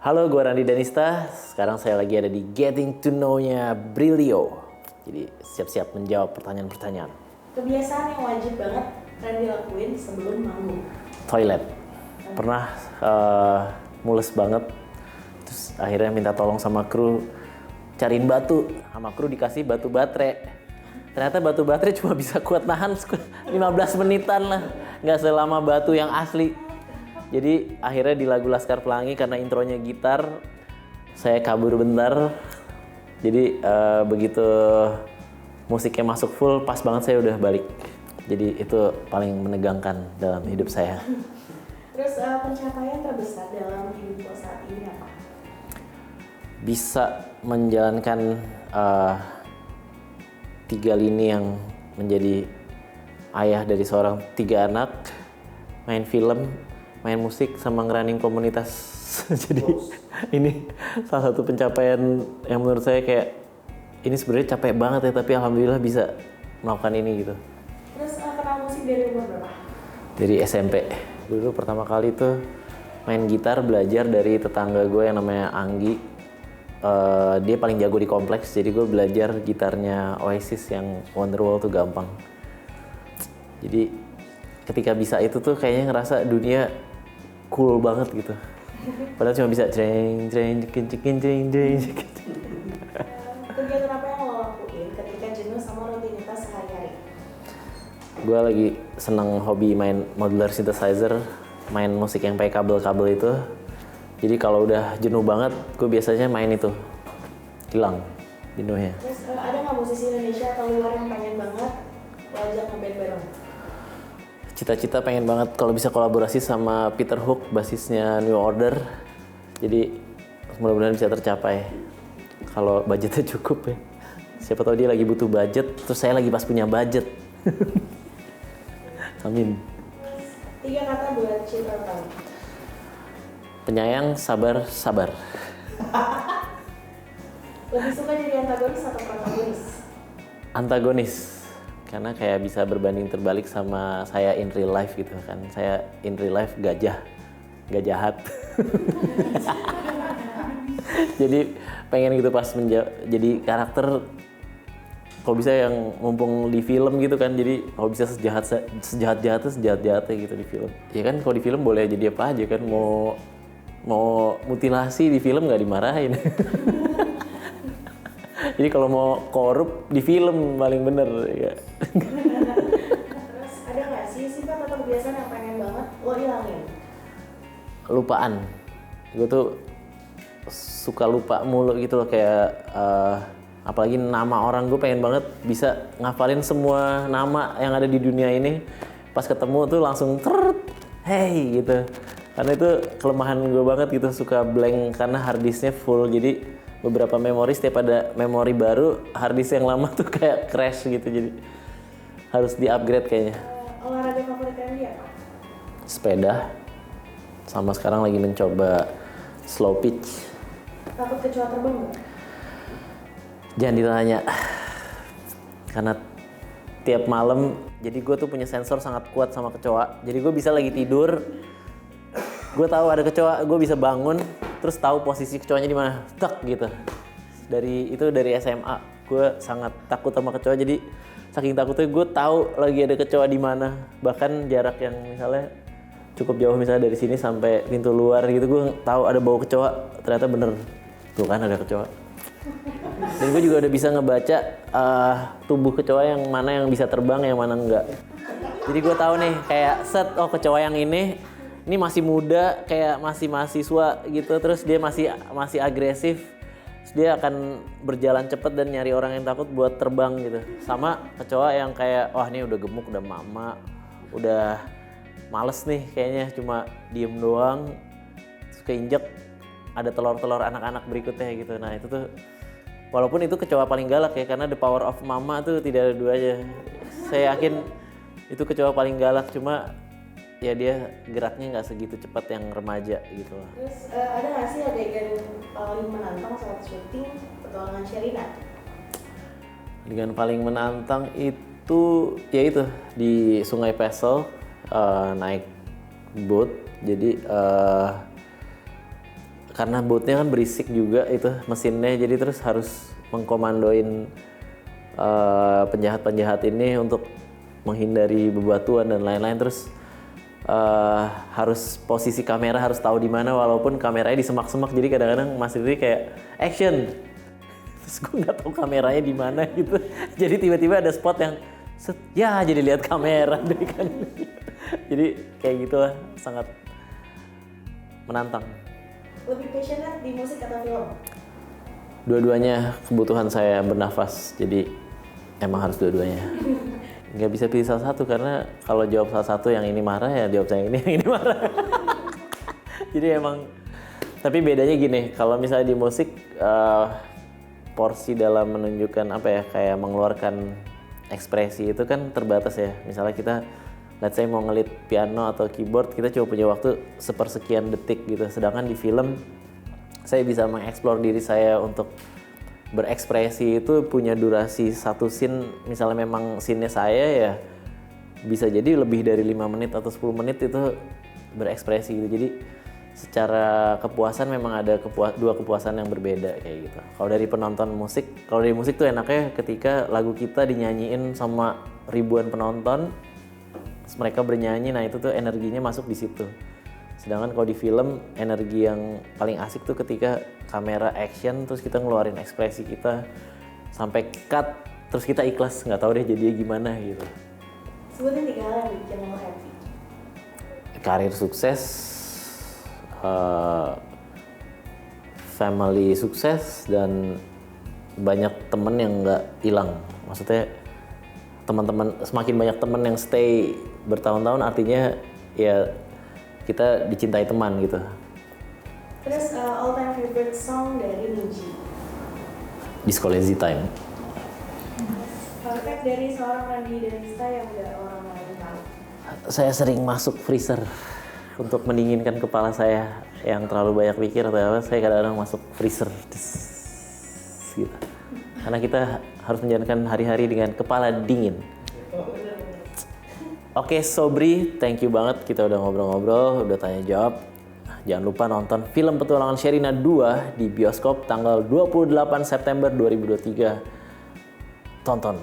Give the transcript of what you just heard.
Halo, gue Randi Danista. Sekarang saya lagi ada di Getting to Know-nya Brilio. Jadi siap-siap menjawab pertanyaan-pertanyaan. Kebiasaan yang wajib banget Randy lakuin sebelum manggung. Toilet. Pernah mules banget. Terus akhirnya minta tolong sama kru cariin batu. Sama kru dikasih batu baterai. Ternyata batu baterai cuma bisa kuat nahan 15 menitan lah. Nggak selama batu yang asli. Jadi akhirnya di lagu Laskar Pelangi karena intronya gitar, saya kabur bentar. Jadi begitu musiknya masuk full, pas banget saya udah balik. Jadi itu paling menegangkan dalam hidup saya. Terus pencapaian terbesar dalam hidup lo saat ini apa? Bisa menjalankan 3 lini yang menjadi ayah dari seorang 3 anak, main film, main musik, sama ngerunning komunitas. Jadi ini salah satu pencapaian yang menurut saya kayak ini sebenarnya capek banget ya, tapi alhamdulillah bisa melakukan ini gitu. Terus kenal musik dari umur berapa? Dari SMP. Dulu pertama kali tuh main gitar belajar dari tetangga gue yang namanya Anggi. Dia paling jago di kompleks, jadi gue belajar gitarnya Oasis yang Wonderwall tuh gampang. Jadi ketika bisa itu tuh kayaknya ngerasa dunia cool banget gitu. Padahal cuma bisa jreng jreng jekin jekin jreng jreng jekin. Kegiatan apa yang lo lakuin ketika jenuh sama rutinitas sehari-hari? Gue lagi seneng hobi main modular synthesizer, main musik yang pakai kabel-kabel itu. Jadi kalau udah jenuh banget, gue biasanya main itu. Hilang jenuhnya. Terus ada nggak musisi Indonesia atau luar yang pengen banget lo ajak ngeband bareng? Cita-cita pengen banget kalau bisa kolaborasi sama Peter Hook, basisnya New Order. Jadi mudah-mudahan bisa tercapai. Kalau budgetnya cukup ya. Siapa tahu dia lagi butuh budget, terus saya lagi pas punya budget. Amin. 3 kata buat Citra Utami. Penyayang, sabar, sabar. Lebih suka jadi antagonis atau protagonis? Antagonis. Karena kayak bisa berbanding terbalik sama saya in real life gitu kan. Saya in real life gajah, gak jahat. Jadi pengen gitu pas jadi karakter, kalau bisa yang mumpung di film gitu kan. Jadi kalau bisa sejahat-jahatnya gitu di film. Ya kan kalau di film boleh jadi apa aja kan, mau mutilasi di film nggak dimarahin. Jadi kalau mau korup di film paling bener ya. Terus ada nggak sih sifat atau kebiasaan yang pengen banget lo hilangin? Lupaan. Gue tuh suka lupa mulu gitu loh, kayak apalagi nama orang. Gue pengen banget bisa ngafalin semua nama yang ada di dunia ini. Pas ketemu tuh langsung hey gitu. Karena itu kelemahan gue banget gitu, suka blank karena harddisknya full. Jadi beberapa memori, setiap ada memori baru, harddisk yang lama tuh kayak crash gitu. Jadi harus di-upgrade kayaknya. Olahraga favorit Randy apa? Sepeda. Sama sekarang lagi mencoba slow pitch. Takut kecoa terbang nggak? Jangan ditanya. Karena tiap malam, jadi gue tuh punya sensor sangat kuat sama kecoa. Jadi gue bisa lagi tidur, gue tahu ada kecoa, gue bisa bangun, terus tahu posisi kecoanya di mana, tak gitu. Dari SMA, gue sangat takut sama kecoa. Jadi saking takutnya gue tahu lagi ada kecoa di mana. Bahkan jarak yang misalnya cukup jauh, misalnya dari sini sampai pintu luar gitu, gue tahu ada bau kecoa. Ternyata bener, tuh kan ada kecoa. Dan gue juga udah bisa ngebaca tubuh kecoa yang mana yang bisa terbang, yang mana enggak. Jadi gue tahu nih kayak oh kecoa yang ini masih muda, kayak masih mahasiswa gitu, terus dia masih agresif, terus dia akan berjalan cepat dan nyari orang yang takut buat terbang gitu. Sama kecoa yang kayak wah ini udah gemuk, udah mama, udah males nih kayaknya, cuma diem doang, terus keinjek ada telur-telur anak-anak berikutnya gitu. Nah itu tuh, walaupun itu kecoa paling galak ya, karena the power of mama tuh tidak ada duanya. Saya yakin itu kecoa paling galak, cuma ya dia geraknya nggak segitu cepat yang remaja gitu loh. Terus ada nggak sih adegan paling menantang saat syuting petualangan Sherina? Adegan paling menantang itu ya itu di Sungai Pesel, naik boat. Jadi karena bootnya kan berisik juga itu mesinnya, jadi terus harus mengkomandoin penjahat-penjahat ini untuk menghindari bebatuan dan lain-lain. Terus harus posisi kamera harus tahu di mana walaupun kameranya di semak-semak, jadi kadang-kadang Mas Riri kayak action, terus gue nggak tahu kameranya di mana gitu. Jadi tiba-tiba ada spot yang set, ya jadi lihat kamera deh kan. Jadi kayak gitulah, sangat menantang. Lebih passionate di musik atau film? Dua-duanya kebutuhan saya bernafas, jadi emang harus dua-duanya. Nggak bisa pilih salah satu, karena kalau jawab salah satu yang ini marah ya jawab saya yang ini marah. Jadi emang, tapi bedanya gini, kalau misalnya di musik porsi dalam menunjukkan apa ya, kayak mengeluarkan ekspresi itu kan terbatas ya. Misalnya kita, let's say mau ngelit piano atau keyboard, kita cuma punya waktu sepersekian detik gitu. Sedangkan di film, saya bisa mengeksplor diri saya untuk berekspresi itu punya durasi satu scene. Misalnya memang scene-nya saya ya bisa jadi lebih dari 5 menit atau 10 menit itu berekspresi gitu. Jadi secara kepuasan memang ada dua kepuasan yang berbeda kayak gitu. Kalau dari penonton musik, kalau dari musik tuh enaknya ketika lagu kita dinyanyiin sama ribuan penonton, terus mereka bernyanyi, nah itu tuh energinya masuk di situ. Sedangkan kalau di film, energi yang paling asik tuh ketika kamera action, terus kita ngeluarin ekspresi kita sampai cut, terus kita ikhlas, nggak tahu deh jadinya gimana gitu. Sebutin 3 hal yang bikin lo happy. Karir sukses, family sukses, dan banyak temen yang nggak hilang. Maksudnya teman-teman, semakin banyak temen yang stay bertahun-tahun, artinya ya kita dicintai teman gitu. Terus all time favorite song dari Niji? Disco Lazy Time. Fun fact dari seorang Randy Danista yang udah orang lain tahu. Saya sering masuk freezer untuk mendinginkan kepala saya yang terlalu banyak pikir atau apa. Saya kadang-kadang masuk freezer gitu. Karena kita harus menjalankan hari-hari dengan kepala dingin. Oke, Sobri, thank you banget, kita udah ngobrol-ngobrol, udah tanya jawab. Jangan lupa nonton film Petualangan Sherina 2 di bioskop tanggal 28 September 2023. Tonton.